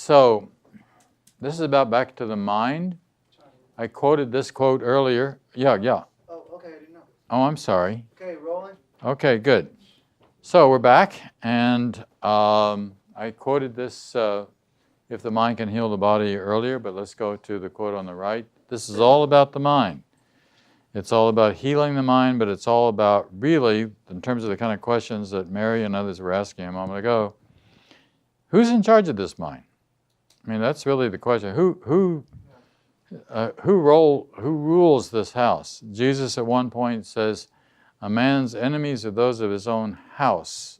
So, this is about back to the mind. I quoted this quote earlier. Yeah. Oh, okay, I didn't know. Oh, I'm sorry. Okay, rolling. Okay, good. So we're back, and I quoted this, if the mind can heal the body, earlier, but let's go to the quote on the right. This is all about the mind. It's all about healing the mind, but it's all about, really, in terms of the kind of questions that Mary and others were asking a moment ago, who's in charge of this mind? I mean, that's really the question. Who rules this house? Jesus at one point says, a man's enemies are those of his own house.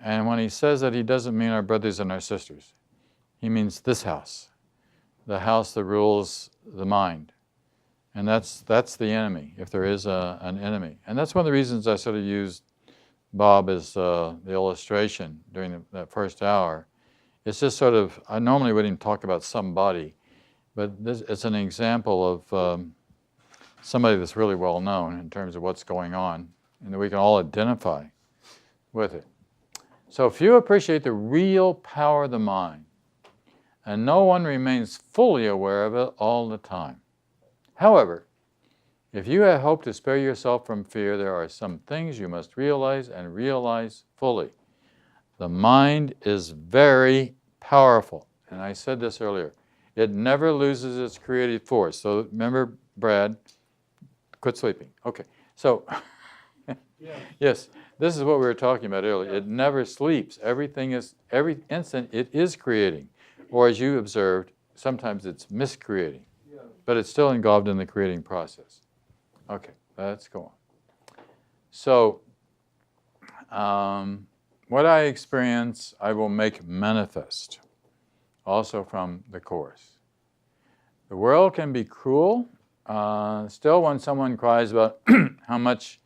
And when he says that, he doesn't mean our brothers and our sisters. He means this house, the house that rules the mind. And that's the enemy, if there is an enemy. And that's one of the reasons I sort of used Bob as the illustration during that first hour. It's just sort of, I normally wouldn't even talk about somebody, but it's an example of somebody that's really well known in terms of what's going on, and that we can all identify with it. So few appreciate the real power of the mind, and no one remains fully aware of it all the time. However, if you have hope to spare yourself from fear, there are some things you must realize, and realize fully. The mind is very powerful, and I said this earlier. It never loses its creative force. So remember, Brad, quit sleeping. Okay, so yes, this is what we were talking about earlier. It never sleeps. Every instant it is creating, or as you observed, sometimes it's miscreating, but it's still involved in the creating process. Okay, let's go on. So, what I experience, I will make manifest, also from the Course. The world can be cruel. Still, when someone cries about how much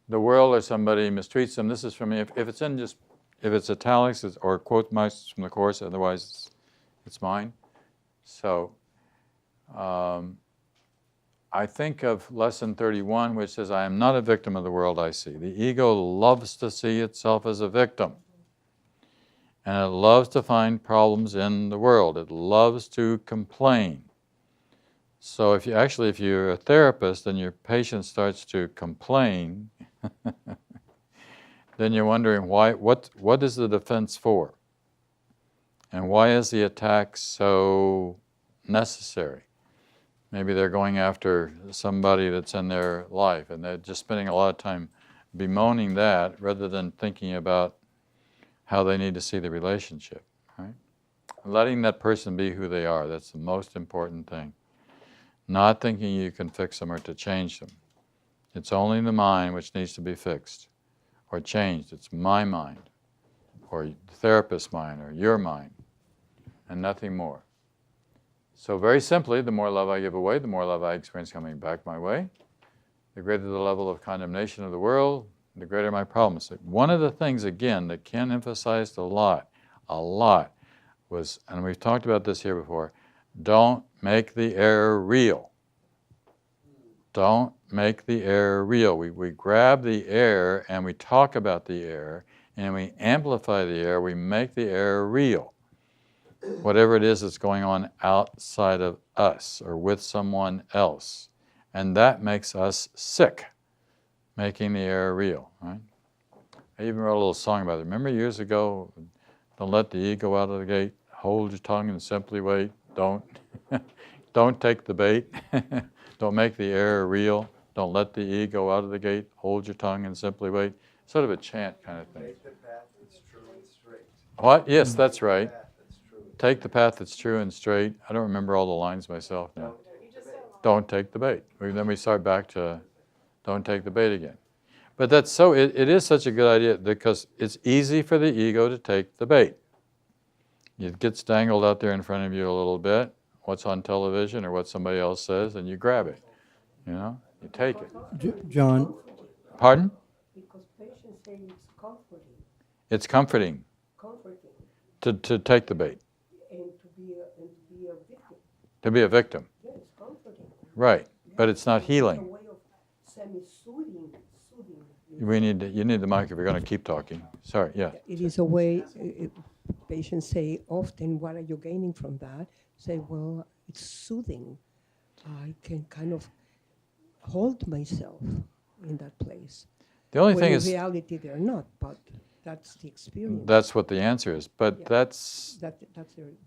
the world or somebody mistreats them, this is from me. If it's italics or quote marks from the Course, otherwise it's mine. So, I think of lesson 31, which says, I am not a victim of the world I see. The ego loves to see itself as a victim. And it loves to find problems in the world. It loves to complain. So if you're a therapist and your patient starts to complain, then you're wondering what is the defense for? And why is the attack so necessary? Maybe they're going after somebody that's in their life, and they're just spending a lot of time bemoaning that rather than thinking about how they need to see the relationship, right? Letting that person be who they are, that's the most important thing. Not thinking you can fix them or to change them. It's only the mind which needs to be fixed or changed. It's my mind, or the therapist's mind, or your mind, and nothing more. So very simply, the more love I give away, the more love I experience coming back my way. The greater the level of condemnation of the world, the greater my problems. One of the things, again, that Ken emphasized a lot, was, and we've talked about this here before, don't make the error real. Don't make the error real. We grab the error and we talk about the error and we amplify the error, we make the error real. Whatever it is that's going on outside of us or with someone else. And that makes us sick, making the error real, right? I even wrote a little song about it. Remember years ago, don't let the ego out of the gate, hold your tongue and simply wait. Don't take the bait. Don't make the error real. Don't let the ego out of the gate, hold your tongue and simply wait. Sort of a chant kind of thing. Take the path that's true and straight. What? Yes, that's right. Take the path that's true and straight. I don't remember all the lines myself now. Don't take the bait. Then we start back to don't take the bait again. But that's so, it is such a good idea because it's easy for the ego to take the bait. It gets dangled out there in front of you a little bit, what's on television or what somebody else says, and you grab it. You know, you take it. John, Pardon? Because patients say it's comforting, It's comforting comforting, to take the bait, and to be a victim. to be a victim. Yeah, it's comforting. Right, but it's not It's a healing. way of semi-soothing. You need the mic if you're going to keep talking. Sorry, yeah. It is a way. Patients say often, "What are you gaining from that?" Say, "Well, it's soothing. I can kind of hold myself in that place." The only When thing in is, reality they're not, but that's the experience. that's what the answer is, but Yeah.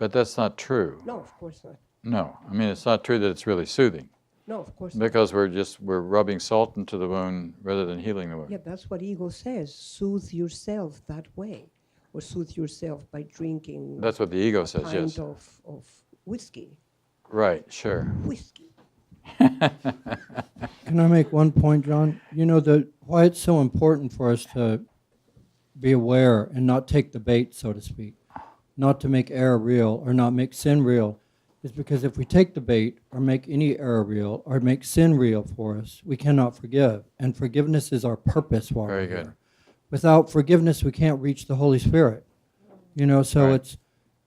that's not true. No, of course not. No, I mean, it's not true that it's really soothing, No, of course not. because we're rubbing salt into the wound rather than healing the wound. Yeah, that's what ego says. Soothe yourself that way, or soothe yourself by drinking That's what the ego a says, pint yes. of whiskey. Right, sure. Whiskey. can I make one point, John? You know, why it's so important for us to be aware and not take the bait, so to speak, not to make error real or not make sin real, is because if we take the bait or make any error real or make sin real for us, we cannot forgive. And forgiveness is our purpose while Very we're good. here. Without forgiveness, we can't reach the Holy Spirit. You know, so Right. it's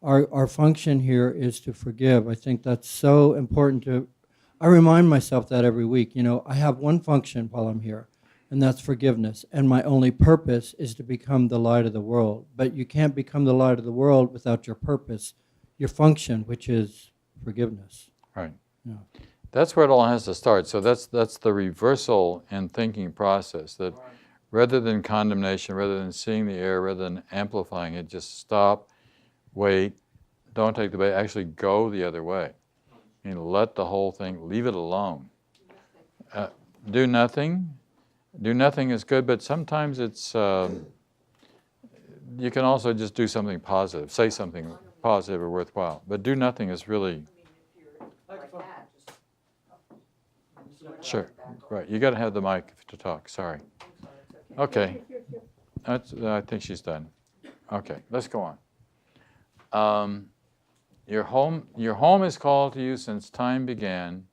our function here is to forgive. I think that's so important to. I remind myself that every week. You know, I have one function while I'm here, and that's forgiveness. And my only purpose is to become the light of the world. But you can't become the light of the world without your purpose, your function, which is forgiveness. Right. Yeah. That's where it all has to start. So that's the reversal in thinking process, that rather than condemnation, rather than seeing the error, rather than amplifying it, just stop, wait, don't take the bait, actually go the other way. I mean, let the whole thing, leave it alone. Do nothing. Do nothing is good, but sometimes it's, you can also just do something positive, say something positive or worthwhile. But do nothing is really, sure, right. You got to have the mic to talk, sorry. Okay, I think she's done. Okay, let's go on. Your home is called to you since time began.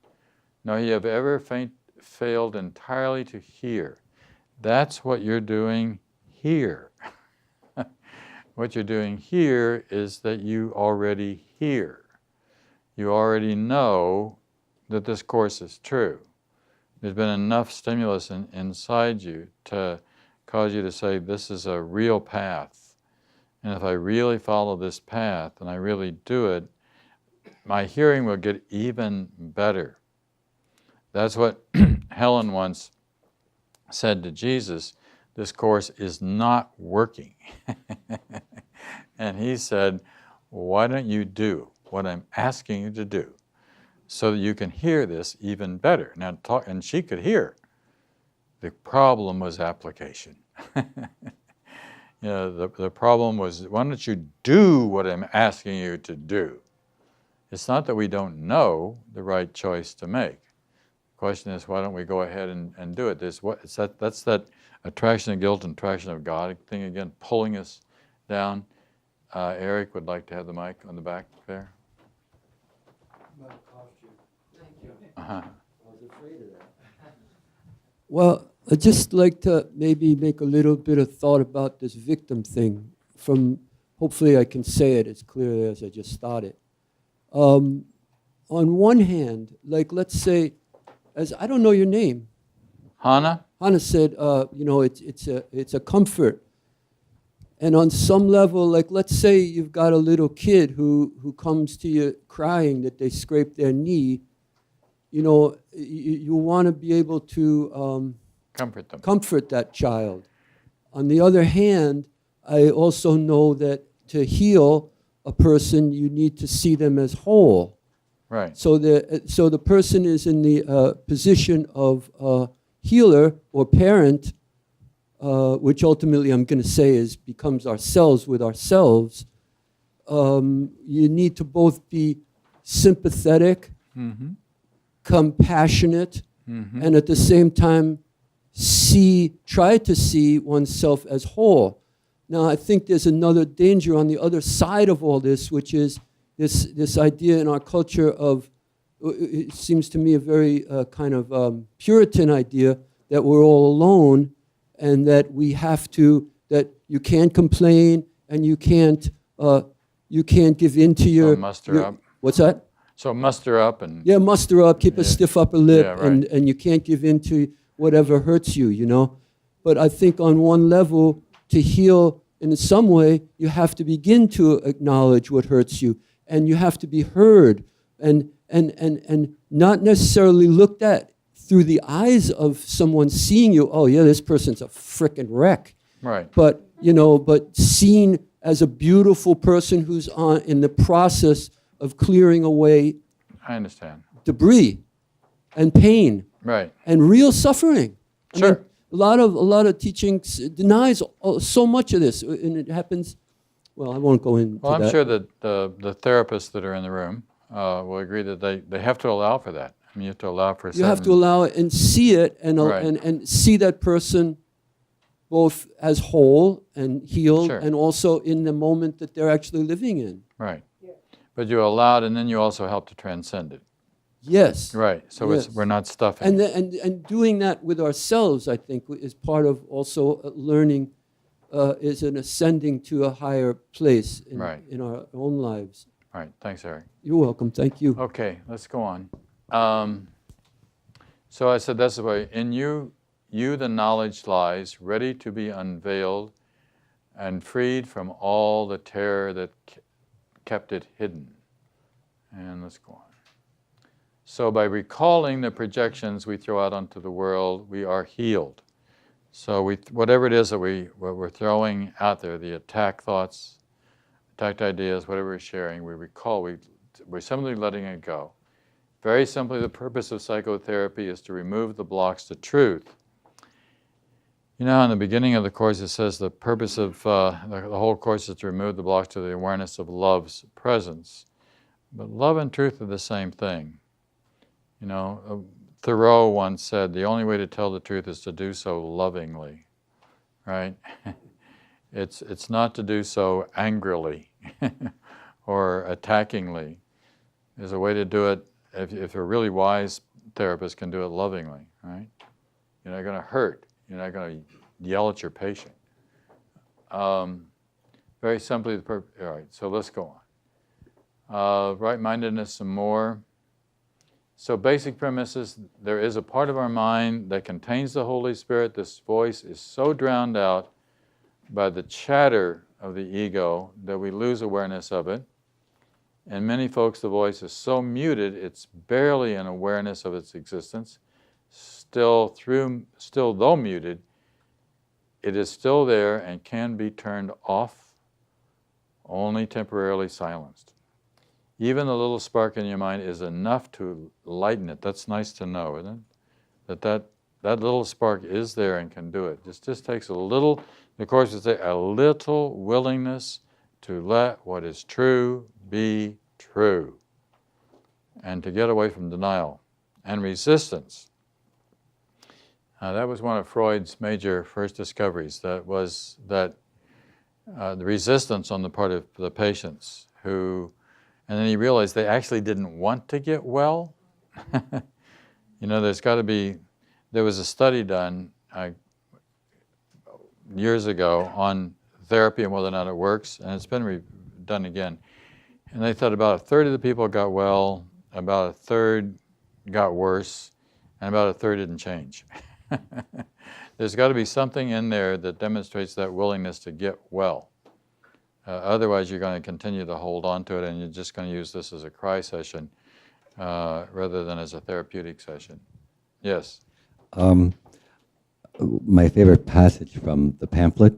No, you have ever failed entirely to hear. That's what you're doing here. What you're doing here is that you already hear. You already know that this course is true. There's been enough stimulus inside you to cause you to say, this is a real path. And if I really follow this path and I really do it, my hearing will get even better. That's what Helen once said to Jesus, this course is not working. And he said, why don't you do what I'm asking you to do so that you can hear this even better? Now, and she could hear. The problem was application. You know, the problem was, why don't you do what I'm asking you to do? It's not that we don't know the right choice to make. The question is, why don't we go ahead and do it? That's that attraction of guilt and attraction of God thing again, pulling us down. Eric would like to have the mic on the back there. Uh-huh. Well, I'd just like to maybe make a little bit of thought about this victim thing. Hopefully I can say it as clearly as I just started. On one hand, like let's say, as I don't know your name. Hannah? Hannah said, it's a comfort. And on some level, like let's say you've got a little kid who comes to you crying that they scraped their knee. You know, you want to be able to Comfort them. comfort that child. On the other hand, I also know that to heal a person, you need to see them as whole. Right. So the person is in the position of healer or parent, which ultimately I'm going to say becomes ourselves with ourselves. You need to both be sympathetic, Mm-hmm. compassionate, Mm-hmm. and at the same time try to see oneself as whole. Now, I think there's another danger on the other side of all this, which is this idea in our culture of, it seems to me a very kind of Puritan idea that we're all alone and that we have to, that you can't complain and you can't give in to your... muster up. What's that? So muster up and... Yeah, muster up, keep a stiff upper lip, Yeah, right. and you can't give in to whatever hurts you, you know? But I think on one level, to heal in some way, you have to begin to acknowledge what hurts you, and you have to be heard, and not necessarily looked at through the eyes of someone seeing you, oh yeah, this person's a frickin' wreck. Right. But, you know, but seen as a beautiful person who's in the process of clearing away I understand. debris and pain Right. and real suffering. I Sure. mean, a lot of teaching denies so much of this, and it happens. Well, I won't go into Well, I'm that. sure that the therapists that are in the room will agree that they have to allow for that. I mean, you have to allow for You have to allow it and see it, and Right. and see that person both as whole and healed, Sure. and also in the moment that they're actually living in. Right. But you allow it, and then you also help to transcend it. Yes. Right. So Yes. we're not stuffing And, it. and doing that with ourselves, I think, is part of also learning, is an ascending to a higher place Right. in our own lives. All right. Thanks, Eric. You're welcome. Thank you. Okay, let's go on. So I said that's the way. In you the knowledge lies, ready to be unveiled and freed from all the terror that kept it hidden. And let's go on. So by recalling the projections we throw out onto the world, we are healed. So whatever it is that what we're throwing out there, the attack thoughts, attacked ideas, whatever we're sharing, we recall, we're simply letting it go. Very simply, the purpose of psychotherapy is to remove the blocks to truth. You know, in the beginning of the course, it says the purpose of the whole course is to remove the blocks to the awareness of love's presence. But love and truth are the same thing. You know, Thoreau once said, the only way to tell the truth is to do so lovingly, right? It's not to do so angrily or attackingly. There's a way to do it, if a really wise therapist can do it lovingly, right? You're not going to hurt. You're not going to yell at your patient. Very simply, all right, so let's go on. Right-mindedness some more. So basic premises, there is a part of our mind that contains the Holy Spirit. This voice is so drowned out by the chatter of the ego that we lose awareness of it. And many folks, the voice is so muted, it's barely an awareness of its existence. Still, though muted, it is still there and can be turned off, only temporarily silenced. Even the little spark in your mind is enough to lighten it. That's nice to know, isn't it? That little spark is there and can do it. This just takes a little, the Course would say, a little willingness to let what is true be true, and to get away from denial and resistance. That was one of Freud's major first discoveries. That was that the resistance on the part of the patients who, and then he realized they actually didn't want to get well. You know, there was a study done years ago on therapy and whether or not it works, and it's been done again. And they thought about a third of the people got well, about a third got worse, and about a third didn't change. There's got to be something in there that demonstrates that willingness to get well. Otherwise, you're going to continue to hold on to it, and you're just going to use this as a cry session rather than as a therapeutic session. Yes? My favorite passage from the pamphlet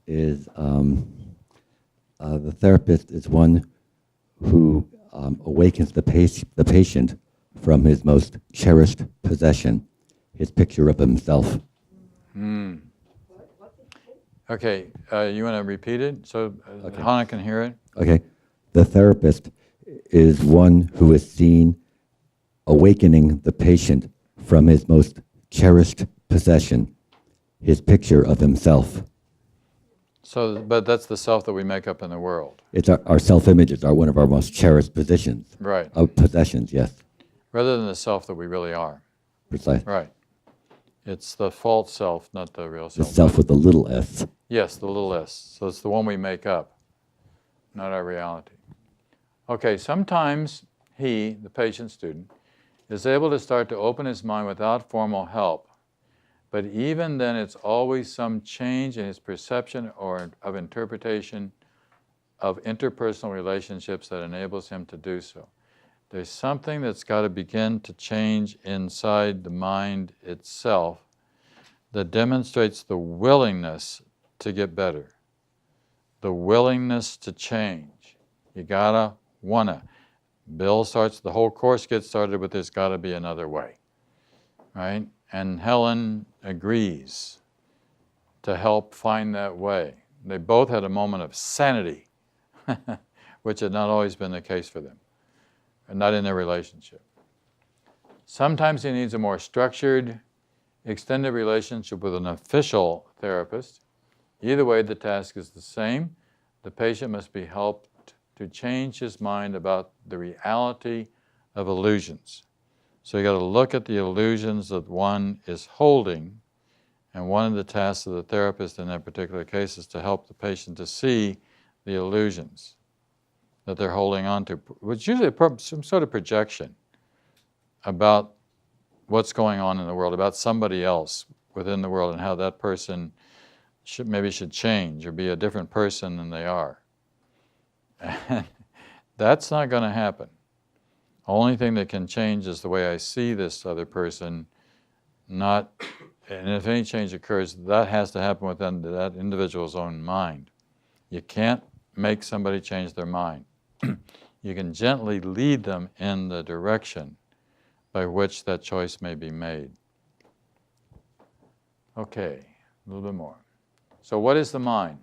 is the therapist is one who awakens the patient from his most cherished possession, his picture of himself. Okay, you want to repeat it so Okay. Hannah can hear it? Okay? The therapist is one who is seen awakening the patient from his most cherished possession, his picture of himself. So, but that's the self that we make up in the world. It's our self-image is one of our most cherished possessions. Right. Possessions, yes. Rather than the self that we really are. Precisely. Right. It's the false self, not the real The self. self with the little s. Yes, the little s. So it's the one we make up, not our reality. Okay, sometimes he, the patient student, is able to start to open his mind without formal help. But even then, it's always some change in his perception or of interpretation of interpersonal relationships that enables him to do so. There's something that's got to begin to change inside the mind itself that demonstrates the willingness to get better, the willingness to change. You gotta wanna. Bill starts, the whole course gets started with there's gotta be another way, right? And Helen agrees to help find that way. They both had a moment of sanity, which had not always been the case for them, and not in their relationship. Sometimes he needs a more structured, extended relationship with an official therapist. Either way, the task is the same. The patient must be helped to change his mind about the reality of illusions. So you got to look at the illusions that one is holding, and one of the tasks of the therapist in that particular case is to help the patient to see the illusions that they're holding on to, which usually some sort of projection about what's going on in the world, about somebody else within the world and how that person maybe should change or be a different person than they are. And that's not going to happen. Only thing that can change is the way I see this other person, and if any change occurs, that has to happen within that individual's own mind. You can't make somebody change their mind. You can gently lead them in the direction by which that choice may be made. Okay, a little bit more. So what is the mind?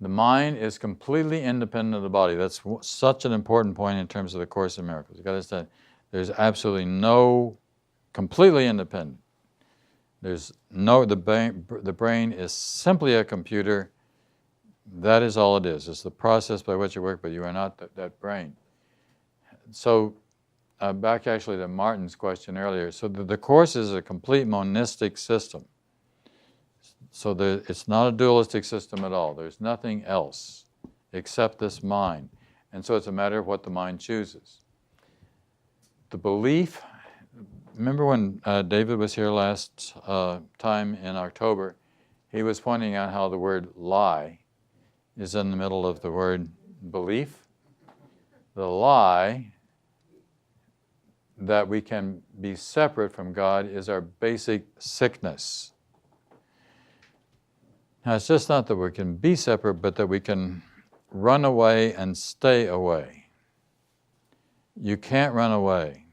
The mind is completely independent of the body. That's such an important point in terms of the Course in Miracles. You've got to understand, there's absolutely completely independent. The brain is simply a computer. That is all it is. It's the process by which you work, but you are not that brain. So back actually to Martin's question earlier. So the Course is a complete monistic system. So it's not a dualistic system at all. There's nothing else except this mind. And so it's a matter of what the mind chooses. The belief, remember when David was here last time in October, he was pointing out how the word lie is in the middle of the word belief. The lie that we can be separate from God is our basic sickness. Now, it's just not that we can be separate, but that we can run away and stay away. You can't run away.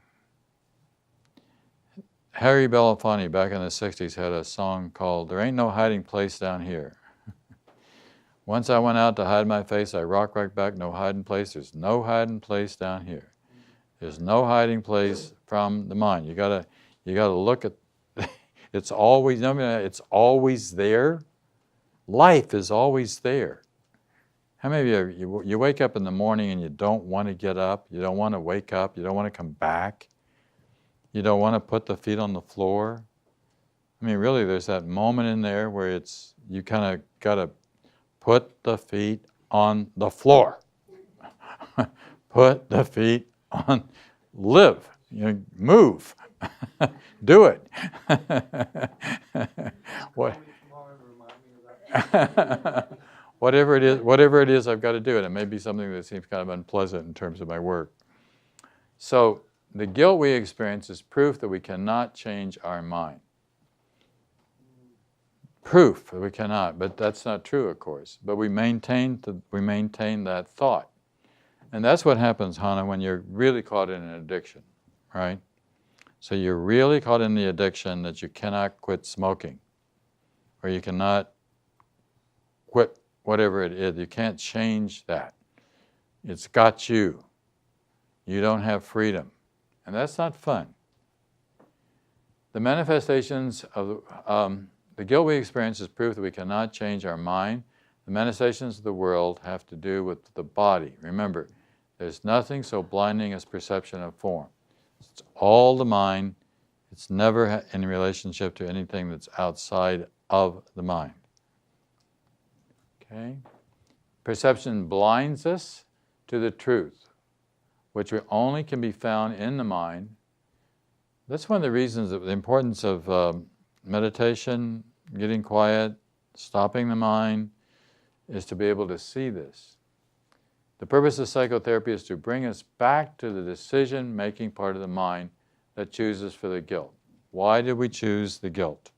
Harry Belafonte, back in the 60s, had a song called "There Ain't No Hiding Place Down Here." Once I went out to hide my face, I rocked right back, no hiding place. There's no hiding place down here. There's no hiding place from the mind. You gotta look at, it's always there. Life is always there. How many of you wake up in the morning and you don't want to get up, you don't want to wake up, you don't want to come back, you don't want to put the feet on the floor? I mean, really, there's that moment in there where you kind of got to put the feet on the floor. Put the feet on, live, move, do it. What? Whatever it is, I've got to do it. It may be something that seems kind of unpleasant in terms of my work. So the guilt we experience is proof that we cannot change our mind. Proof that we cannot, but that's not true, of course. But we maintain that thought. And that's what happens, Hannah, when you're really caught in an addiction, right? So you're really caught in the addiction that you cannot quit smoking, or you cannot quit whatever it is. You can't change that. It's got you. You don't have freedom. And that's not fun. The manifestations of The guilt we experience is proof that we cannot change our mind. The manifestations of the world have to do with the body. Remember, there's nothing so blinding as perception of form. It's all the mind. It's never in relationship to anything that's outside of the mind. Okay? Perception blinds us to the truth, which only can be found in the mind. That's one of the reasons of the importance of meditation, getting quiet, stopping the mind, is to be able to see this. The purpose of psychotherapy is to bring us back to the decision-making part of the mind that chooses for the guilt. Why did we choose the guilt?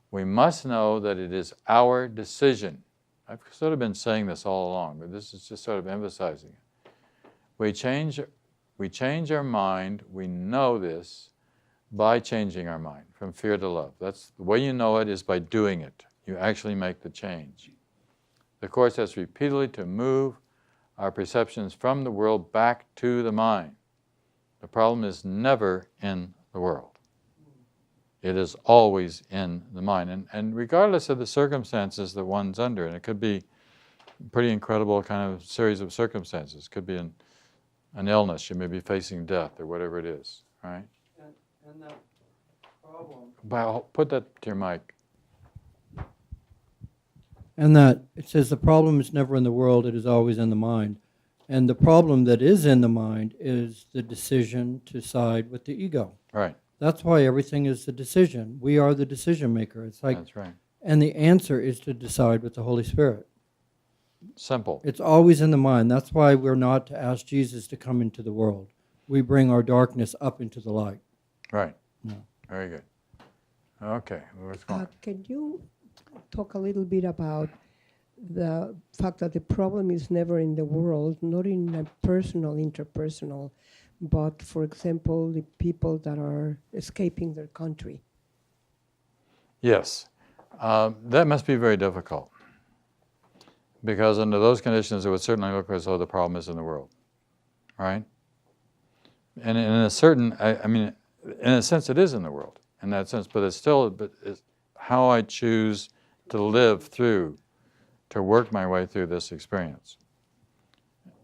We must know that it is our decision. I've sort of been saying this all along, but this is just sort of emphasizing it. We change our mind, we know this, by changing our mind from fear to love. That's the way you know it, is by doing it. You actually make the change. The Course has repeatedly to move our perceptions from the world back to the mind. The problem is never in the world. It is always in the mind. And regardless of the circumstances that one's under, and it could be a pretty incredible kind of series of circumstances. It could be an illness, you may be facing death or whatever it is, right? And that problem. Well, put that to your mic. And that it says the problem is never in the world, it is always in the mind. And the problem that is in the mind is the decision to side with the ego. Right, That's why everything is the decision. We are the decision maker. It's like, that's right. and the answer is to decide with the Holy Spirit. Simple. It's always in the mind. That's why we're not to ask Jesus to come into the world. We bring our darkness up into the light. Right. Yeah. Very good. Okay, what's going on? Can you talk a little bit about the fact that the problem is never in the world, not in a personal, interpersonal, but, for example, the people that are escaping their country? Yes, that must be very difficult, because under those conditions it would certainly look as though the problem is in the world, right? And in a certain, I mean, in a sense it is in the world, in that sense, but it's how I choose to live through, to work my way through this experience.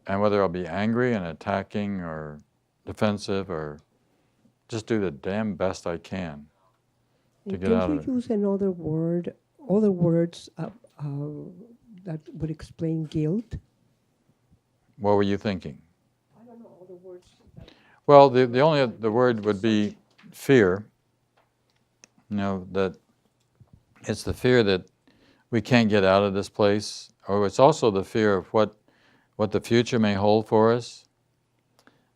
And whether I'll be angry and attacking or defensive or just do the damn best I can to get out of it. Can you use another word, other words that would explain guilt? What were you thinking? I don't know, other words. Well, the only the word would be fear. You know, that it's the fear that we can't get out of this place, or it's also the fear of what the future may hold for us.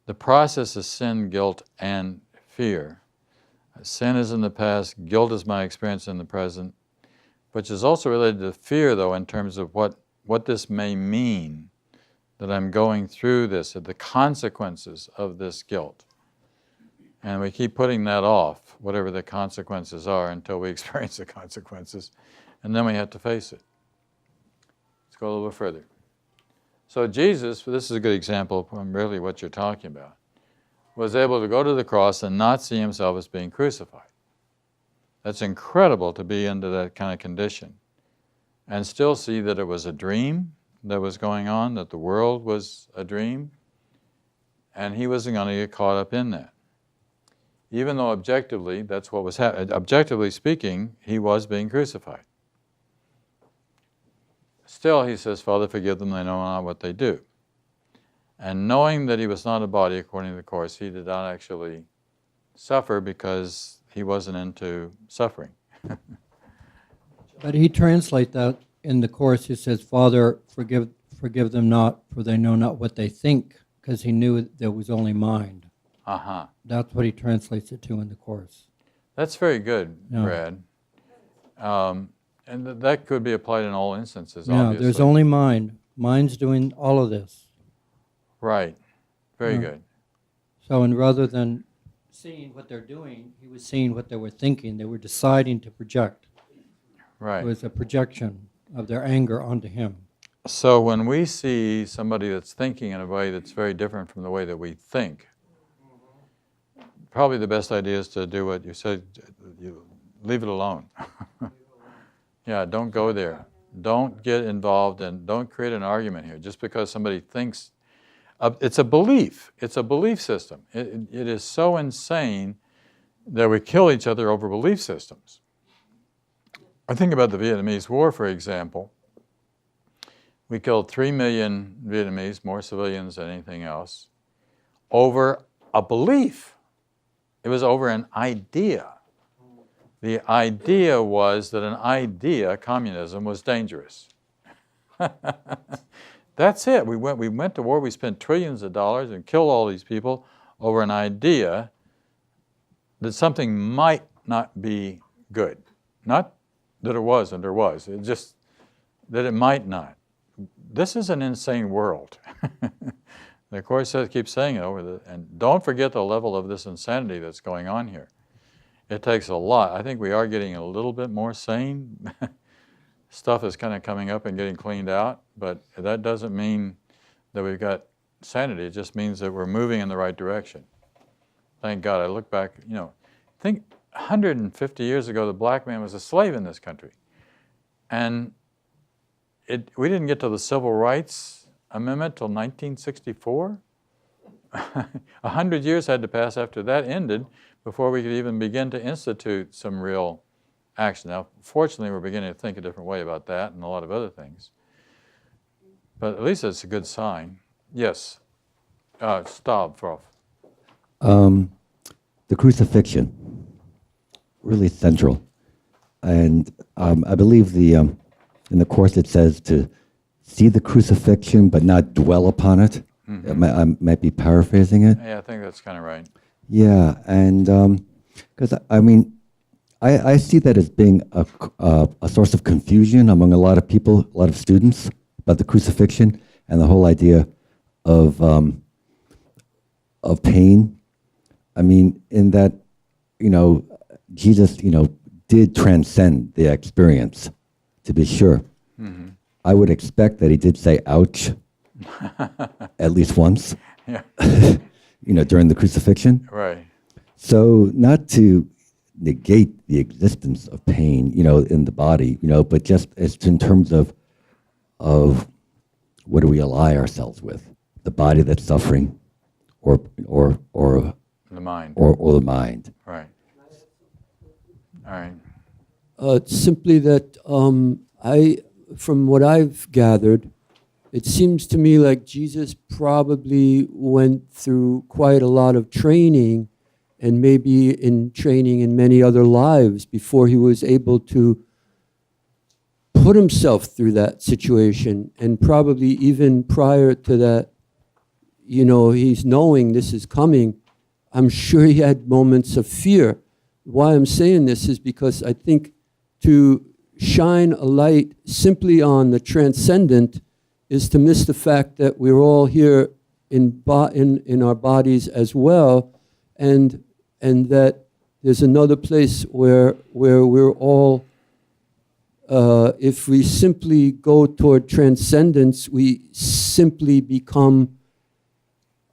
The process is sin, guilt, and fear. Sin is in the past, guilt is my experience in the present, which is also related to fear, though, in terms of what this may mean, that I'm going through this, the consequences of this guilt. And we keep putting that off, whatever the consequences are, until we experience the consequences, and then we have to face it. Let's go a little further. So Jesus, this is a good example of really what you're talking about, was able to go to the cross and not see himself as being crucified. That's incredible, to be into that kind of condition and still see that it was a dream that was going on, that the world was a dream, and he wasn't going to get caught up in that. Even though objectively, that's what was happening. Objectively speaking, he was being crucified. Still, he says, Father, forgive them, they know not what they do. And knowing that he was not a body, according to the Course, he did not actually suffer because he wasn't into suffering. But he translates that in the Course. He says, Father, forgive them not, for they know not what they think, because he knew there was only mind. Uh-huh. That's what he translates it to in the Course. That's very good, Yeah. Brad. And that could be applied in all instances, Yeah, obviously. there's only mind. Mind's doing all of this. Right. Very Yeah. good. So, and rather than seeing what they're doing, he was seeing what they were thinking. They were deciding to project. Right. It was a projection of their anger onto him. So when we see somebody that's thinking in a way that's very different from the way that we think, probably the best idea is to do what you said, you leave it alone. Yeah, don't go there. Don't get involved and don't create an argument here just because somebody thinks. It's a belief. It's a belief system. It is so insane that we kill each other over belief systems. I think about the Vietnamese War, for example. We killed 3 million Vietnamese, more civilians than anything else, over a belief. It was over an idea. The idea was that an idea, communism, was dangerous. That's it. We went to war, we spent trillions of dollars and killed all these people over an idea that something might not be good. Not that it was and there was, it just that it might not. This is an insane world. The Course keeps saying it and don't forget the level of this insanity that's going on here. It takes a lot. I think we are getting a little bit more sane. Stuff is kind of coming up and getting cleaned out, but that doesn't mean that we've got sanity. It just means that we're moving in the right direction. Thank God. I look back, think 150 years ago, the black man was a slave in this country. And we didn't get to the Civil Rights Amendment till 1964. 100 years had to pass after that ended before we could even begin to institute some real action. Now, fortunately, we're beginning to think a different way about that and a lot of other things. But at least it's a good sign. Yes. Stop, Prof. The crucifixion, really central. And I believe in the Course it says to see the crucifixion but not dwell upon it. Mm-hmm. I might be paraphrasing it. Yeah, I think that's kind of right. Yeah, and because I see that as being a source of confusion among a lot of people, a lot of students, about the crucifixion and the whole idea of pain. I mean, in that, Jesus, did transcend the experience, to be sure. Mm-hmm. I would expect that he did say, ouch, at least once, yeah. During the crucifixion. Right. So not to negate the existence of pain, in the body, but just as in terms of what do we ally ourselves with? The body that's suffering or the mind. Or the mind. Right. All right. Simply that from what I've gathered, it seems to me like Jesus probably went through quite a lot of training and maybe in training in many other lives before he was able to put himself through that situation. And probably even prior to that, he's knowing this is coming. I'm sure he had moments of fear. Why I'm saying this is because I think to shine a light simply on the transcendent is to miss the fact that we're all here in our bodies as well, and that there's another place where we're all, if we simply go toward transcendence, we simply become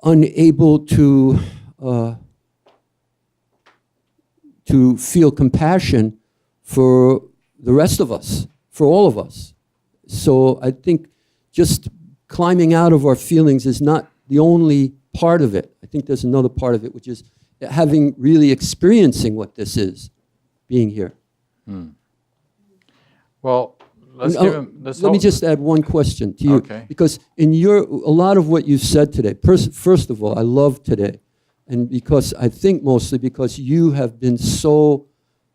unable to feel compassion for the rest of us, for all of us. So I think just climbing out of our feelings is not the only part of it. I think there's another part of it, which is really experiencing what this is, being here. Well, let me just add one question to you. Okay. Because a lot of what you've said today, first of all, I love today. And I think mostly because you have been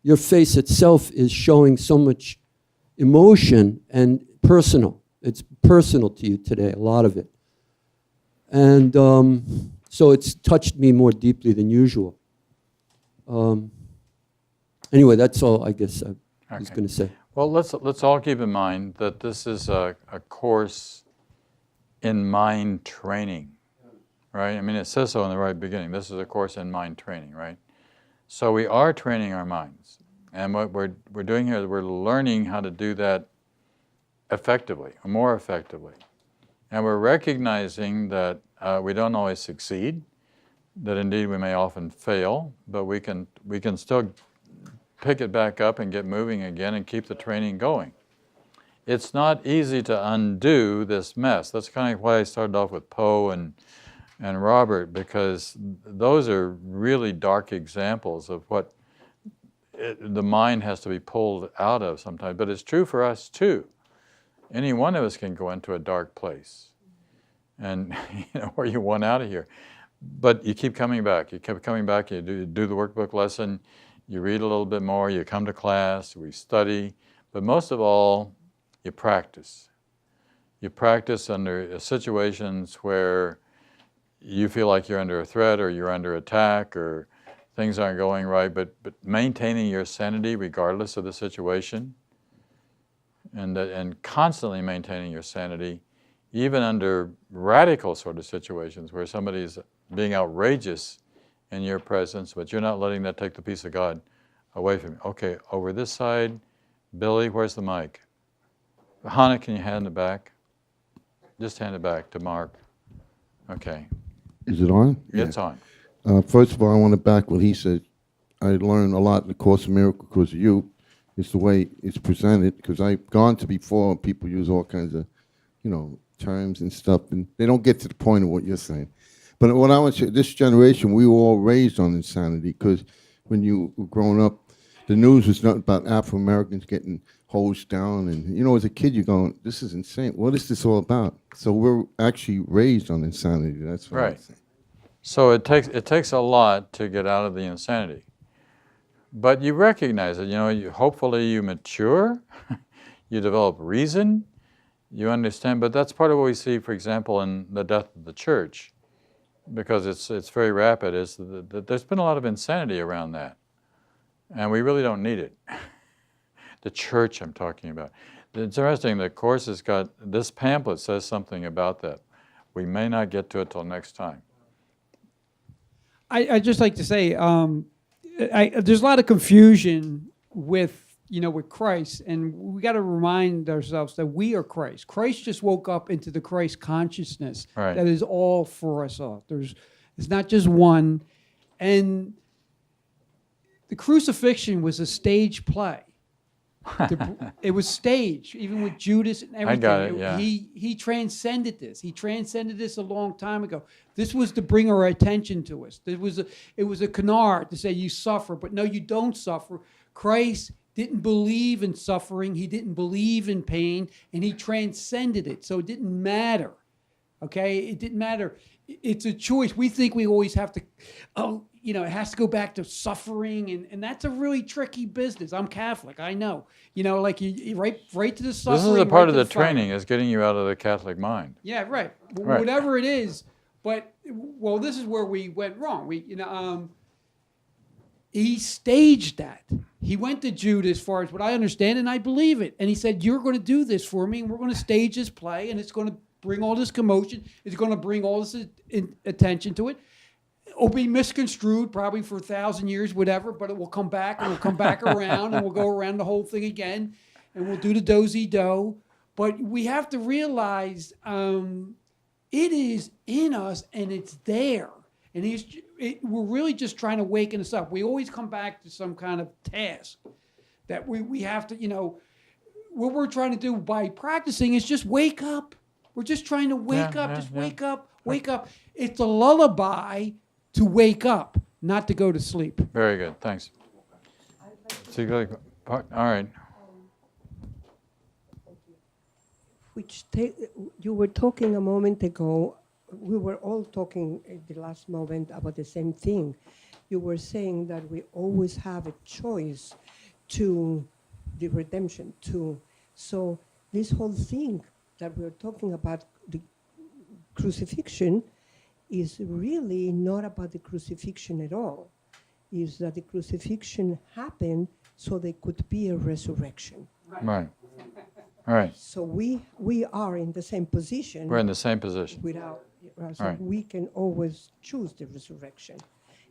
your face itself is showing so much emotion and personal. It's personal to you today, a lot of it. And so it's touched me more deeply than usual. Anyway, that's all I guess I was going to say. Well, let's all keep in mind that this is a course in mind training, right? I mean, it says so in the right beginning. This is a course in mind training, right? So we are training our minds. And what we're doing here is we're learning how to do that effectively, more effectively. And we're recognizing that we don't always succeed, that indeed we may often fail, but we can still pick it back up and get moving again and keep the training going. It's not easy to undo this mess. That's kind of why I started off with Poe and Robert, because those are really dark examples of what the mind has to be pulled out of sometimes. But it's true for us too. Any one of us can go into a dark place and where you want out of here. But you keep coming back. You keep coming back. You do the workbook lesson. You read a little bit more. You come to class. We study. But most of all, you practice. You practice under situations where you feel like you're under a threat or you're under attack or things aren't going right, but maintaining your sanity regardless of the situation, and constantly maintaining your sanity, even under radical sort of situations where somebody's being outrageous in your presence, but you're not letting that take the peace of God away from you. Okay, over this side, Billy, where's the mic? Hannah, can you hand it back? Just hand it back to Mark. Okay. Is it on? It's on. First of all, I want to back what he said. I learned a lot in the Course of Miracles because of you. It's the way it's presented, because I've gone to before and people use all kinds of, terms and stuff, and they don't get to the point of what you're saying. But what I want to say, this generation, we were all raised on insanity, because when you were growing up, the news was nothing about Afro-Americans getting hosed down. And, as a kid, you're going, this is insane. What is this all about? So we're actually raised on insanity. That's what I'm saying. So it takes a lot to get out of the insanity. But you recognize it. Hopefully you mature, you develop reason, you understand. But that's part of what we see, for example, in the death of the church, because it's very rapid, is that there's been a lot of insanity around that. And we really don't need it. The church I'm talking about. It's interesting, the Course has got, this pamphlet says something about that. We may not get to it till next time. I'd just like to say, there's a lot of confusion with Christ, and we got to remind ourselves that we are Christ. Christ just woke up into the Christ consciousness that is all for us all. It's not just one, and the crucifixion was a stage play. It was staged, even with Judas and everything. I got it, yeah. He transcended this. He transcended this a long time ago. This was to bring our attention to us. It was a canard to say you suffer, but no, you don't suffer. Christ didn't believe in suffering. He didn't believe in pain, and he transcended it. So it didn't matter. Okay? It didn't matter. It's a choice. We think we always have to, it has to go back to suffering, and that's a really tricky business. I'm Catholic, I know. Like you right to the suffering. This is a part of to the fire. Training, is getting you out of the Catholic mind. Yeah, right. Right. Whatever it is, but this is where we went wrong. He staged that. He went to Judas, as far as what I understand, and I believe it. And he said, "You're going to do this for me, and we're going to stage this play, and it's going to bring all this commotion. It's going to bring all this attention to it. It'll be misconstrued probably for 1,000 years, whatever, but it will come back, and we'll come back around, and we'll go around the whole thing again, and we'll do the do-si-do. But we have to realize it is in us, and it's there. And we're really just trying to waken us up. We always come back to some kind of task that we have to, what we're trying to do by practicing is just wake up. We're just trying to wake up. Wake up, wake up. It's a lullaby to wake up, not to go to sleep. Very good, thanks. All right. You were talking a moment ago, we were all talking at the last moment about the same thing. You were saying that we always have a choice to the redemption, so this whole thing that we're talking about, the crucifixion, is really not about the crucifixion at all. Is that the crucifixion happened so there could be a resurrection. Right. All right. So we are in the same position. We're in the same position. So Right. we can always choose the resurrection.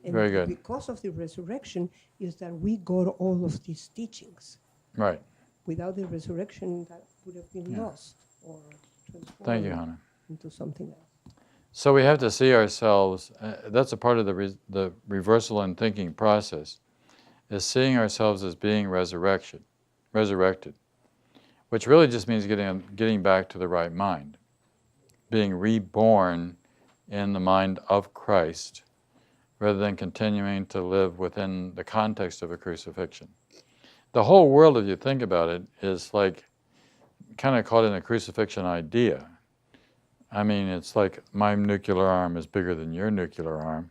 And Very good. because of the resurrection is that we got all of these teachings. Right. Without the resurrection, that would have been lost or transformed Thank you, Hannah. into something else. So we have to see ourselves, that's a part of the reversal in thinking process. is seeing ourselves as being resurrected, which really just means getting back to the right mind, being reborn in the mind of Christ, rather than continuing to live within the context of a crucifixion. The whole world, if you think about it, is like kind of caught in a crucifixion idea. I mean, it's like my nuclear arm is bigger than your nuclear arm,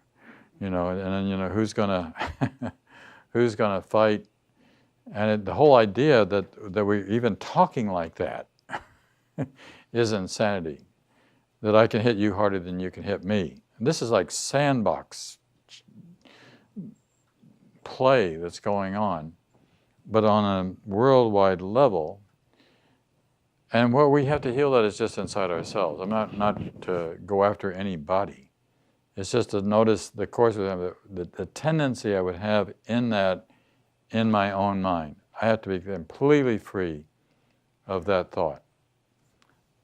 and then who's gonna who's gonna fight? And the whole idea that we're even talking like that is insanity. That I can hit you harder than you can hit me. And this is like sandbox play that's going on, but on a worldwide level. And what we have to heal that is just inside ourselves. I'm not to go after anybody. It's just to notice the course of the tendency I would have in my own mind. I have to be completely free of that thought.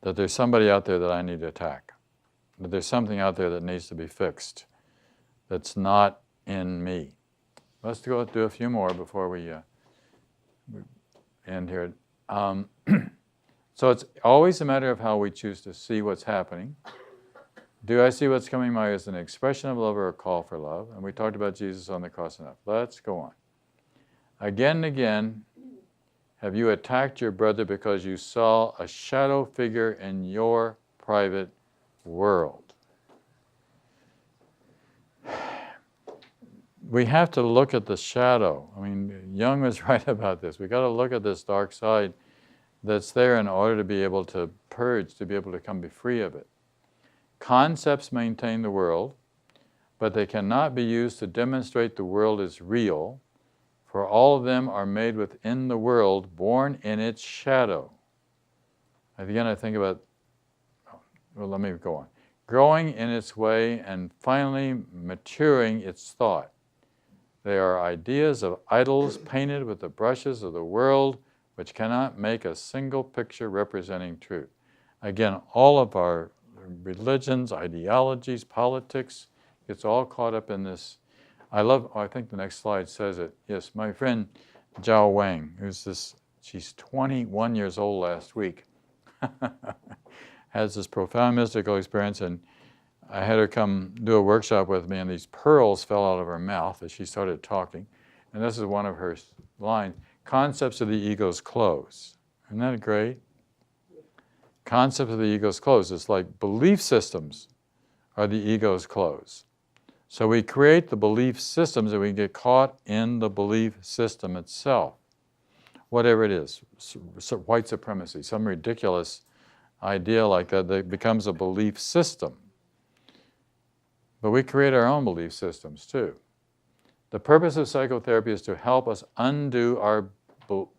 That there's somebody out there that I need to attack. That there's something out there that needs to be fixed. That's not in me. Let's go do a few more before we end here. So it's always a matter of how we choose to see what's happening. Do I see what's coming my way as an expression of love or a call for love? And we talked about Jesus on the cross enough. Let's go on. Again and again, have you attacked your brother because you saw a shadow figure in your private world? We have to look at the shadow. I mean, Jung was right about this. We've got to look at this dark side that's there in order to be able to purge, to be able to be free of it. Concepts maintain the world, but they cannot be used to demonstrate the world is real, for all of them are made within the world, born in its shadow. Again, I think about, let me go on. Growing in its way and finally maturing its thought. They are ideas of idols painted with the brushes of the world, which cannot make a single picture representing truth. Again, all of our religions, ideologies, politics, it's all caught up in this. I think the next slide says it. Yes, my friend Zhao Wang, she's 21 years old last week, has this profound mystical experience, and I had her come do a workshop with me, and these pearls fell out of her mouth as she started talking. And this is one of her lines. Concepts of the ego's clothes. Isn't that great? Concepts of the ego's clothes. It's like belief systems are the ego's clothes. So we create the belief systems and we get caught in the belief system itself. Whatever it is, white supremacy, some ridiculous idea like that becomes a belief system. But we create our own belief systems too. The purpose of psychotherapy is to help us undo our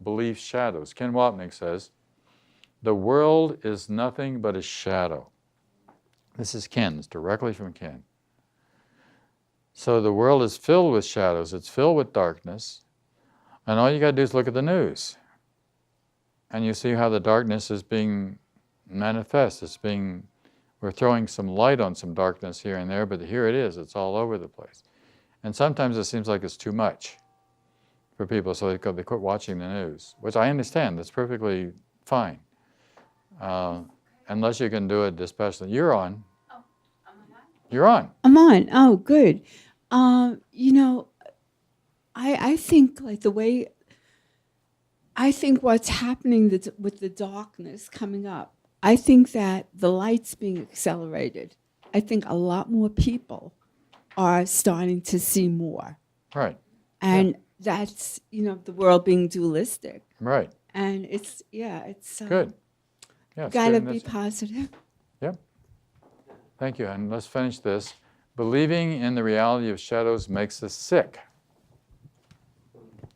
belief shadows. Ken Wapnick says, the world is nothing but a shadow. This is Ken, it's directly from Ken. So the world is filled with shadows, it's filled with darkness, and all you got to do is look at the news. And you see how the darkness is being manifest. We're throwing some light on some darkness here and there, but here it is, it's all over the place. And sometimes it seems like it's too much for people, so they quit watching the news, which I understand, that's perfectly fine. Unless you can do it dispassionately. You're on. Oh, am I on? You're on. I'm on. Oh, good. I think like I think what's happening with the darkness coming up, I think that the light's being accelerated. I think a lot more people are starting to see more. Right. And that's, the world being dualistic. Right. And it's Good. Yeah, gotta good. be positive. Yep. Thank you. And let's finish this. Believing in the reality of shadows makes us sick.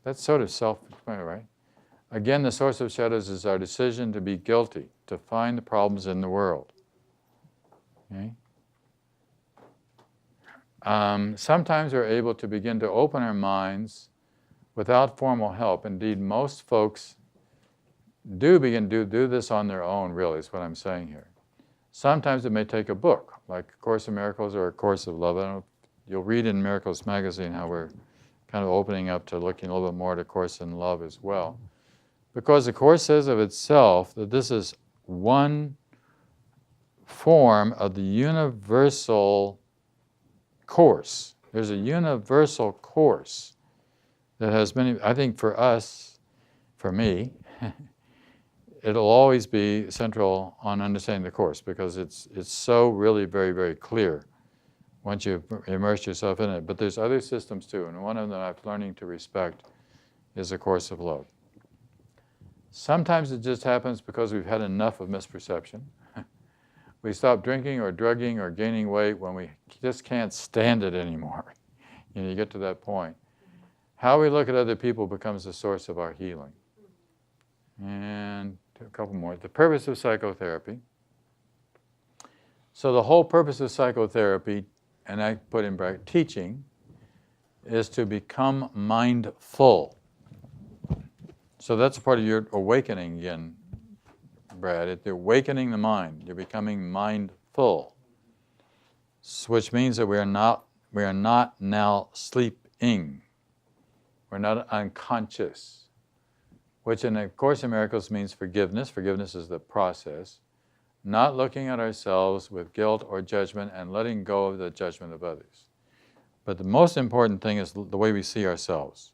That's sort of self-explanatory, right? Again, the source of shadows is our decision to be guilty, to find the problems in the world. Okay? Sometimes we're able to begin to open our minds without formal help. Indeed, most folks do begin to do this on their own, really, is what I'm saying here. Sometimes it may take a book, like A Course in Miracles or A Course of Love. I don't know if you'll read in Miracles magazine how we're kind of opening up to looking a little bit more at A Course in Love as well. Because the Course says of itself that this is one form of the universal course. There's a universal course that has many, I think for us, for me, it'll always be central on understanding the Course because it's so really very, very clear once you immerse yourself in it. But there's other systems too, and one of them I'm learning to respect is A Course of Love. Sometimes it just happens because we've had enough of misperception. We stop drinking or drugging or gaining weight when we just can't stand it anymore. You get to that point. How we look at other people becomes the source of our healing. And a couple more. The purpose of psychotherapy. So the whole purpose of psychotherapy, and I put in bracket, teaching, is to become mindful. So that's part of your awakening again, Brad. It's awakening the mind. You're becoming mindful, which means that we are not now sleeping. We're not unconscious, which in A Course in Miracles means forgiveness. Forgiveness is the process. Not looking at ourselves with guilt or judgment and letting go of the judgment of others. But the most important thing is the way we see ourselves.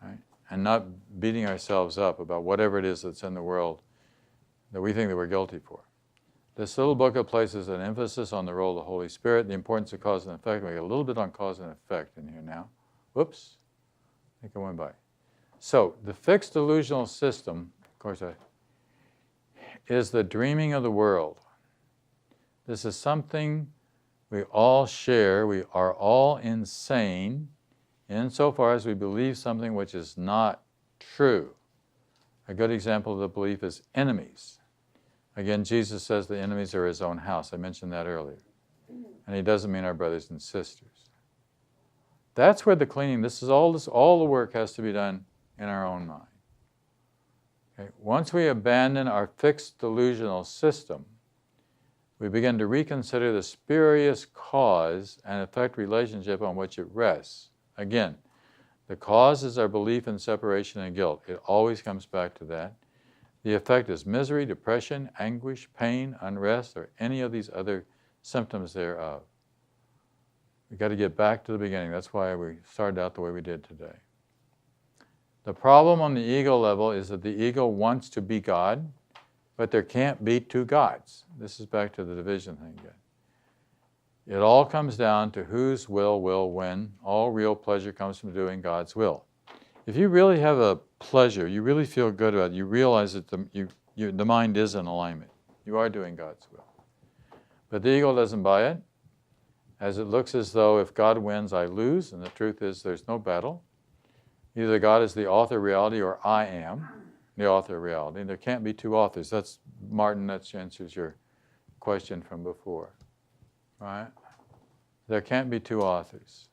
Right? And not beating ourselves up about whatever it is that's in the world that we think that we're guilty for. This little booklet places an emphasis on the role of the Holy Spirit, the importance of cause and effect. We got a little bit on cause and effect in here now. Whoops, I think I went by. So the fixed delusional system, of course, is the dreaming of the world. This is something we all share. We are all insane insofar as we believe something which is not true. A good example of the belief is enemies. Again, Jesus says the enemies are his own house. I mentioned that earlier. And he doesn't mean our brothers and sisters. That's where the cleaning, all the work has to be done in our own mind. Okay? Once we abandon our fixed delusional system, we begin to reconsider the spurious cause and effect relationship on which it rests. Again, the cause is our belief in separation and guilt. It always comes back to that. The effect is misery, depression, anguish, pain, unrest, or any of these other symptoms thereof. We've got to get back to the beginning. That's why we started out the way we did today. The problem on the ego level is that the ego wants to be God, but there can't be two gods. This is back to the division thing again. It all comes down to whose will win. All real pleasure comes from doing God's will. If you really have a pleasure, you really feel good about it, you realize that the mind is in alignment. You are doing God's will. But the ego doesn't buy it, as it looks as though if God wins, I lose, and the truth is there's no battle. Either God is the author of reality or I am the author of reality. There can't be two authors. That's, Martin, that answers your question from before. Right? There can't be two authors.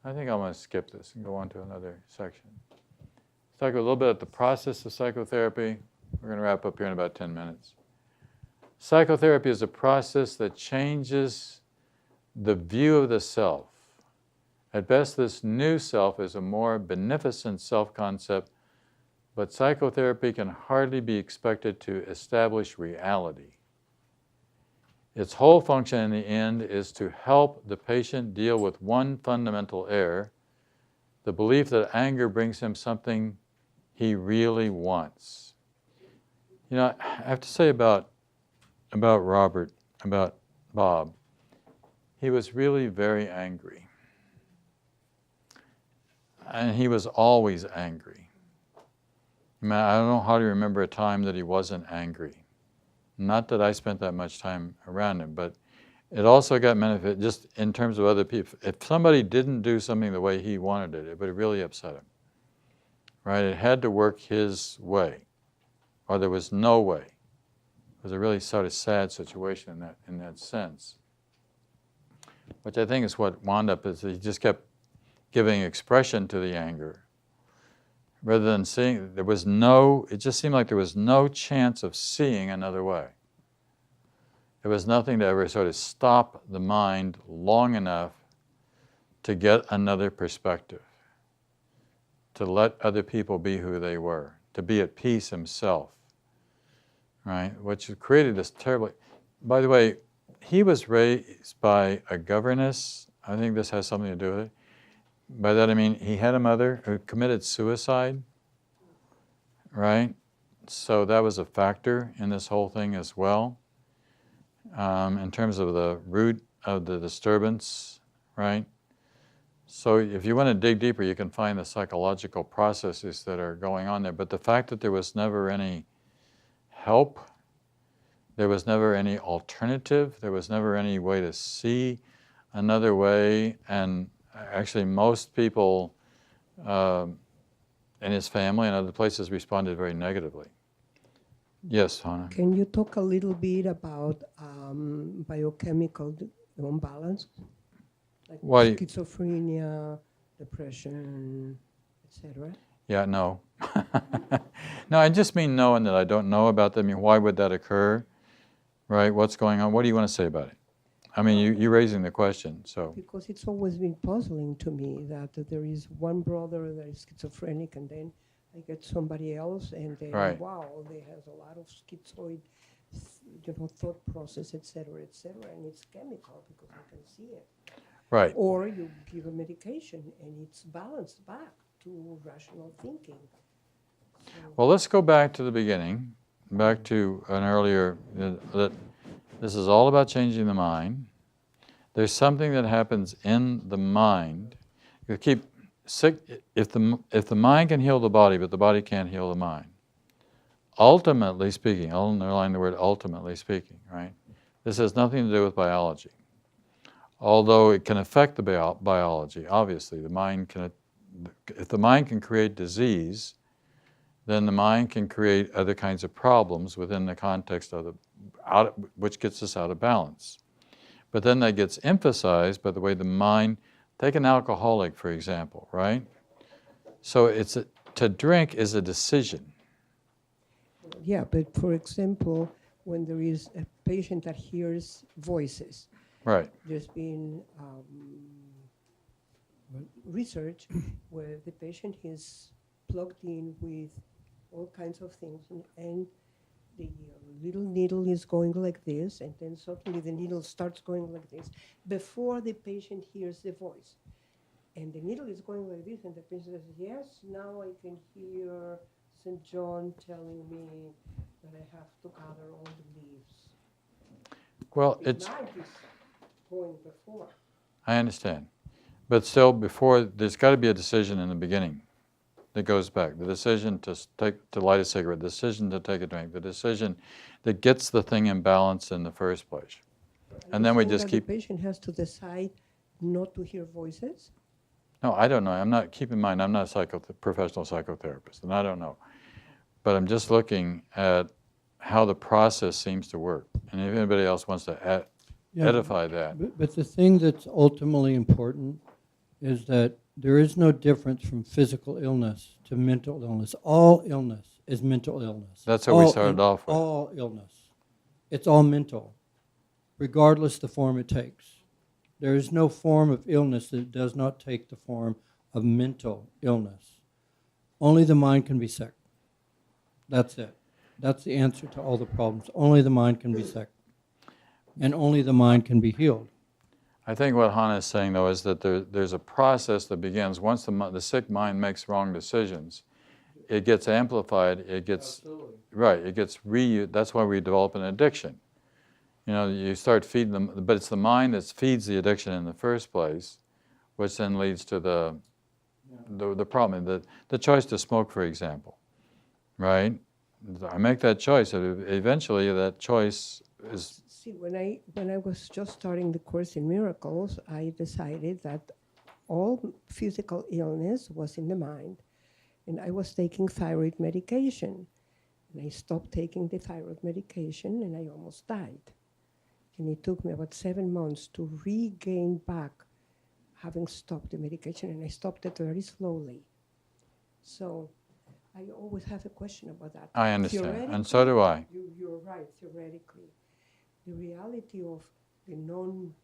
I think I'm going to skip this and go on to another section. Let's talk a little bit about the process of psychotherapy. We're going to wrap up here in about 10 minutes. Psychotherapy is a process that changes the view of the self. At best, this new self is a more beneficent self-concept, but psychotherapy can hardly be expected to establish reality. Its whole function in the end is to help the patient deal with one fundamental error, the belief that anger brings him something he really wants. You know, I have to say about Robert, about Bob, he was really very angry. And he was always angry. I mean, I don't hardly remember a time that he wasn't angry. Not that I spent that much time around him, but it also got benefit just in terms of other people. If somebody didn't do something the way he wanted it, it would really upset him. Right? It had to work his way, or there was no way. It was a really sort of sad situation in that sense. Which I think is what wound up is he just kept giving expression to the anger. Rather than seeing, it just seemed like there was no chance of seeing another way. There was nothing to ever sort of stop the mind long enough to get another perspective. to let other people be who they were, to be at peace himself, right? Which created this terribly. By the way, he was raised by a governess. I think this has something to do with it. By that I mean he had a mother who committed suicide, right? So that was a factor in this whole thing as well, in terms of the root of the disturbance, right? So if you want to dig deeper, you can find the psychological processes that are going on there. But the fact that there was never any help, there was never any alternative, there was never any way to see another way, and actually most people in his family and other places responded very negatively. Yes, Hannah? Can you talk a little bit about biochemical imbalance, like Why- schizophrenia, depression, etc.? Yeah, no. No, I just mean knowing that I don't know about them. I mean, why would that occur? Right? What's going on? What do you want to say about it? I mean, you're raising the question, so. Because it's always been puzzling to me that there is one brother that is schizophrenic, and then I get somebody else, and then Right. wow, they have a lot of schizoid, thought process, etc., and it's chemical because I can see it. Right. Or you give a medication and it's balanced back to rational thinking. Well, let's go back to the beginning, back to an earlier, that this is all about changing the mind. There's something that happens in the mind. You keep sick, if the mind can heal the body, but the body can't heal the mind. Ultimately speaking, I'll underline the word ultimately speaking, right? This has nothing to do with biology. Although it can affect the biology, obviously. If the mind can create disease, then the mind can create other kinds of problems within the context of which gets us out of balance. But then that gets emphasized by the way the mind, take an alcoholic, for example, right? So to drink is a decision. Yeah, but for example, when there is a patient that hears voices, Right. there's been research where the patient is plugged in with all kinds of things, and the little needle is going like this, and then suddenly the needle starts going like this before the patient hears the voice. And the needle is going like this, and the patient says, yes, now I can hear St. John telling me that I have to gather all the leaves. Well, The it's, mind is going before. I understand. But still, there's got to be a decision in the beginning that goes back. The decision to light a cigarette, the decision to take a drink, the decision that gets the thing in balance in the first place. And then we just keep. The patient has to decide not to hear voices. No, I don't know. Keep in mind, I'm not a professional psychotherapist, and I don't know. But I'm just looking at how the process seems to work. And if anybody else wants to edify that. But the thing that's ultimately important is that there is no difference from physical illness to mental illness. All illness is mental illness. That's what we started off with. All illness. It's all mental, regardless the form it takes. There is no form of illness that does not take the form of mental illness. Only the mind can be sick. That's it. That's the answer to all the problems. Only the mind can be sick. And only the mind can be healed. I think what Hannah is saying, though, is that there's a process that begins once the sick mind makes wrong decisions. It gets amplified. It gets right. It gets That's why we develop an addiction. You start feeding them, but it's the mind that feeds the addiction in the first place, which then leads to the problem. The choice to smoke, for example, right? I make that choice. Eventually, that choice is. See, when I was just starting the Course in Miracles, I decided that all physical illness was in the mind, and I was taking thyroid medication. And I stopped taking the thyroid medication, and I almost died. And it took me about 7 months to regain back having stopped the medication, and I stopped it very slowly. So I always have a question about that. I understand, and so do I. You're right, theoretically. The reality of the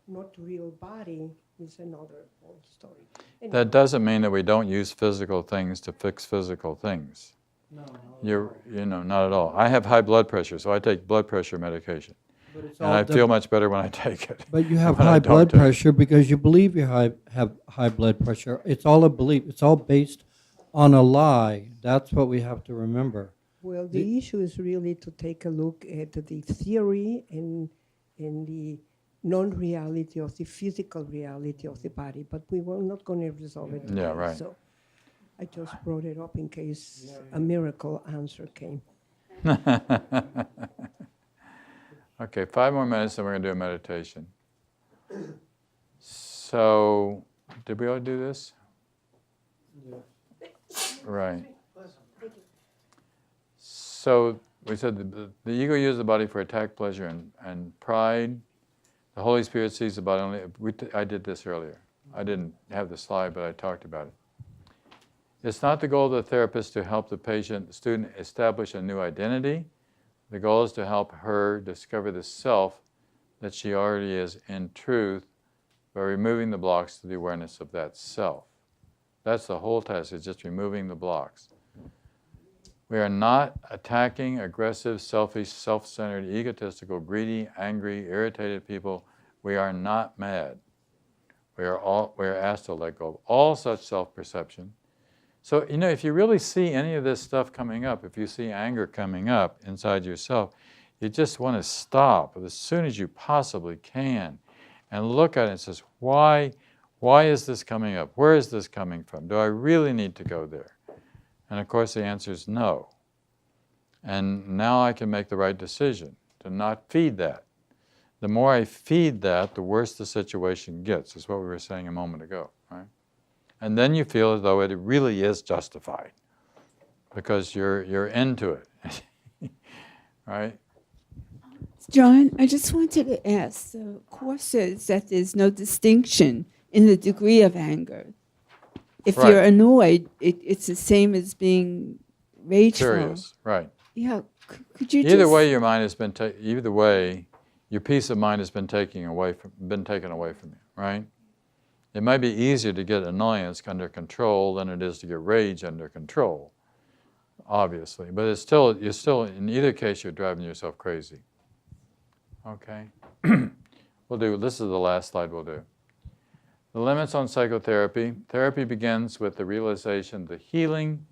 not real body is another whole story. That doesn't mean that we don't use physical things to fix physical things. No, Not at all. I have high blood pressure, so I take blood pressure medication. but it's And all I feel much better when I take it. But you have when I high don't blood take it. pressure because you believe you have high blood pressure. It's all a belief. It's all based on a lie. That's what we have to remember. Well, the issue is really to take a look at the theory and the non-reality of the physical reality of the body, but we were not going to resolve it today. Yeah, right. So I just brought it up in case a miracle answer came. Okay, 5 more minutes and we're going to do a meditation. So, did we all do this? Right. So, we said the ego uses the body for attack, pleasure, and pride. The Holy Spirit sees the body only. I did this earlier. I didn't have the slide, but I talked about it. It's not the goal of the therapist to help the student establish a new identity. The goal is to help her discover the self that she already is in truth by removing the blocks to the awareness of that self. That's the whole task, is just removing the blocks. We are not attacking aggressive, selfish, self-centered, egotistical, greedy, angry, irritated people. We are not mad. We are asked to let go of all such self-perception. So, if you really see any of this stuff coming up, if you see anger coming up inside yourself, you just want to stop as soon as you possibly can and look at it and says, why is this coming up? Where is this coming from? Do I really need to go there? And of course the answer is no. And now I can make the right decision to not feed that. The more I feed that, the worse the situation gets, is what we were saying a moment ago, right? And then you feel as though it really is justified because you're into it, right? John, I just wanted to ask, the Course says that there's no distinction in the degree of anger. If Right. you're annoyed, it's the same as being rageful. Furious, right. Yeah, could you Either just... way, your mind has been either way, your peace of mind has been taken away from you, right? It might be easier to get annoyance under control than it is to get rage under control, obviously. But you're still, in either case, you're driving yourself crazy. Okay? This is the last slide we'll do. The limits on psychotherapy. Therapy begins with the realization the healing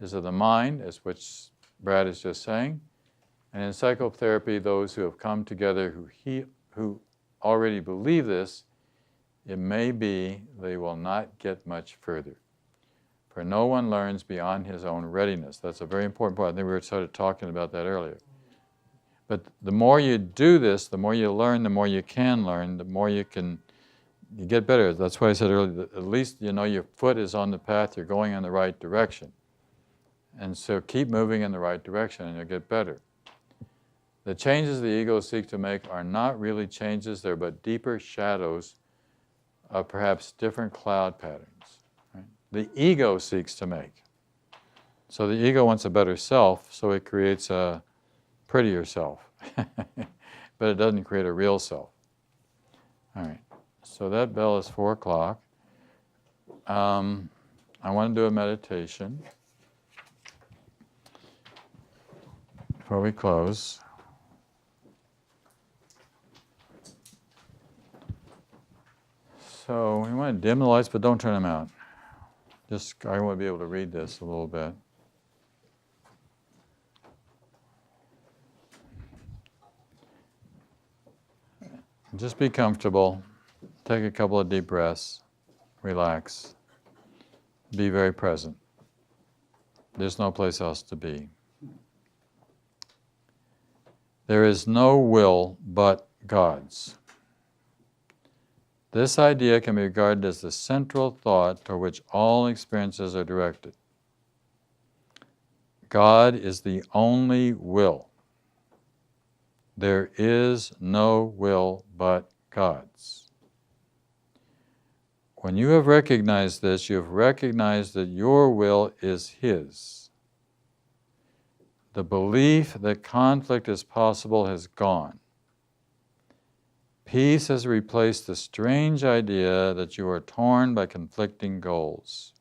is of the mind, as which Brad is just saying. And in psychotherapy, those who have come together who already believe this, it may be they will not get much further. For no one learns beyond his own readiness. That's a very important point. I think we were sort of talking about that earlier. But the more you do this, the more you learn, the more you can learn, the more you get better. That's why I said earlier, that at least your foot is on the path, you're going in the right direction. And so keep moving in the right direction and you'll get better. The changes the ego seeks to make are not really changes, they're but deeper shadows of perhaps different cloud patterns. Right? The ego seeks to make. So the ego wants a better self, so it creates a prettier self. But it doesn't create a real self. All right, so that bell is 4 o'clock. I want to do a meditation before we close. So we want to dim the lights, but don't turn them out. I want to be able to read this a little bit. Just be comfortable. Take a couple of deep breaths. Relax. Be very present. There's no place else to be. There is no will but God's. This idea can be regarded as the central thought toward which all experiences are directed. God is the only will. There is no will but God's. When you have recognized this, you have recognized that your will is His. The belief that conflict is possible has gone. Peace has replaced the strange idea that you are torn by conflicting goals.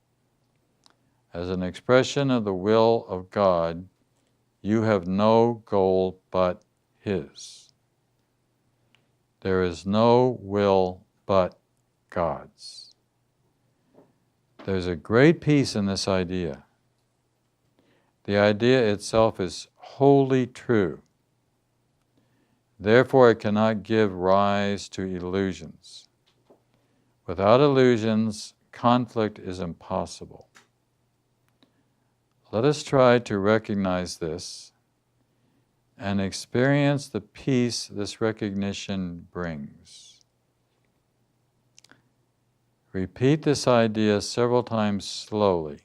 As an expression of the will of God, you have no goal but His. There is no will but God's. There's a great peace in this idea. The idea itself is wholly true. Therefore, it cannot give rise to illusions. Without illusions, conflict is impossible. Let us try to recognize this and experience the peace this recognition brings. Repeat this idea several times slowly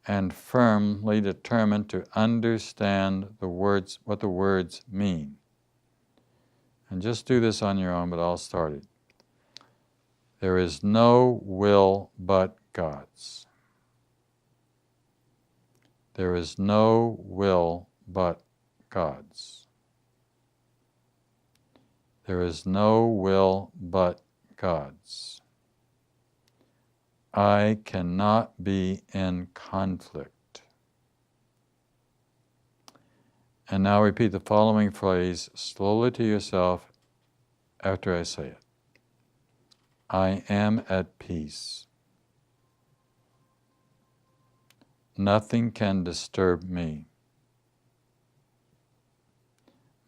and firmly determined to understand the words, what the words mean. And just do this on your own, but I'll start it. There is no will but God's. There is no will but God's. There is no will but God's. I cannot be in conflict. And now repeat the following phrase slowly to yourself after I say it. I am at peace. Nothing can disturb me.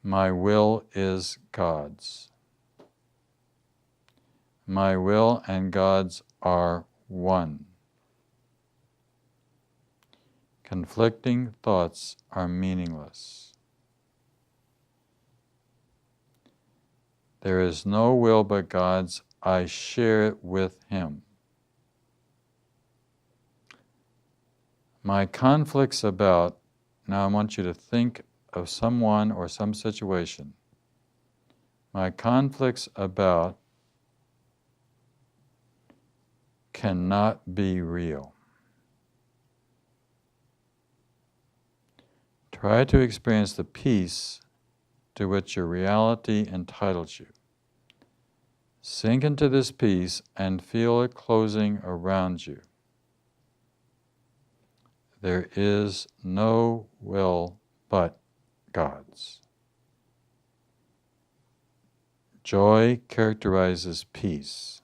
My will is God's. My will and God's are one. Conflicting thoughts are meaningless. There is no will but God's. I share it with Him. My conflicts about, now I want you to think of someone or some situation. My conflicts about cannot be real. Try to experience the peace to which your reality entitles you. Sink into this peace and feel it closing around you. There is no will but God's. Joy characterizes peace.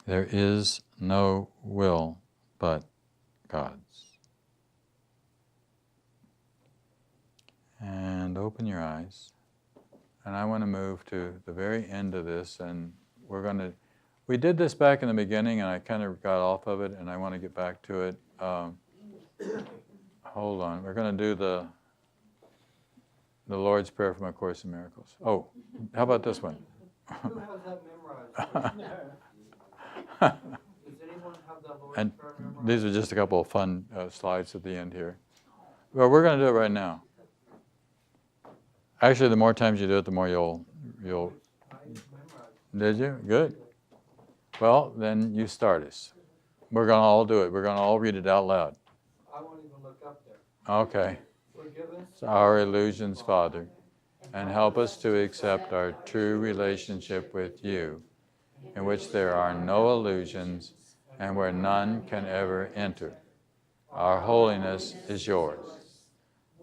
There is no will but God's. And open your eyes. And I want to move to the very end of this, and we did this back in the beginning, and I kind of got off of it, and I want to get back to it. Hold on. We're going to do the Lord's Prayer from A Course in Miracles. Oh, how about this one? Who has that memorized? Does anyone have that Lord's And Prayer memorized? these are just a couple of fun slides at the end here. Well, we're going to do it right now. Actually, the more times you do it, the more you'll. Did you? Good. Well, then you start us. We're going to all do it. We're going to all read it out loud. I won't even look up there. Okay. Forgiveness. Our illusions, Father, and help us to accept our true relationship with you, in which there are no illusions and where none can ever enter. Our holiness is yours.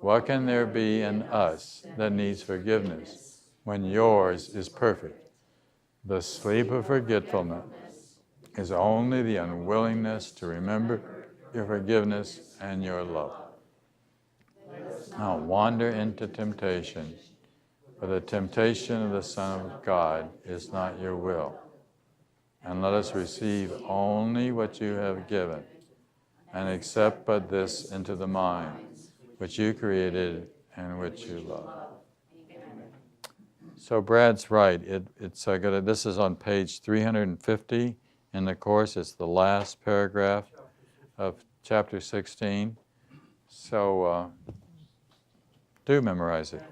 What can there be in us that needs forgiveness when yours is perfect? The sleep of forgetfulness is only the unwillingness to remember your forgiveness and your love. Now wander into temptation, for the temptation of the Son of God is not your will. And let us receive only what you have given, and accept but this into the mind, which you created and which you love. So Brad's right. This is on page 350 in the Course. It's the last paragraph of chapter 16. So do memorize it.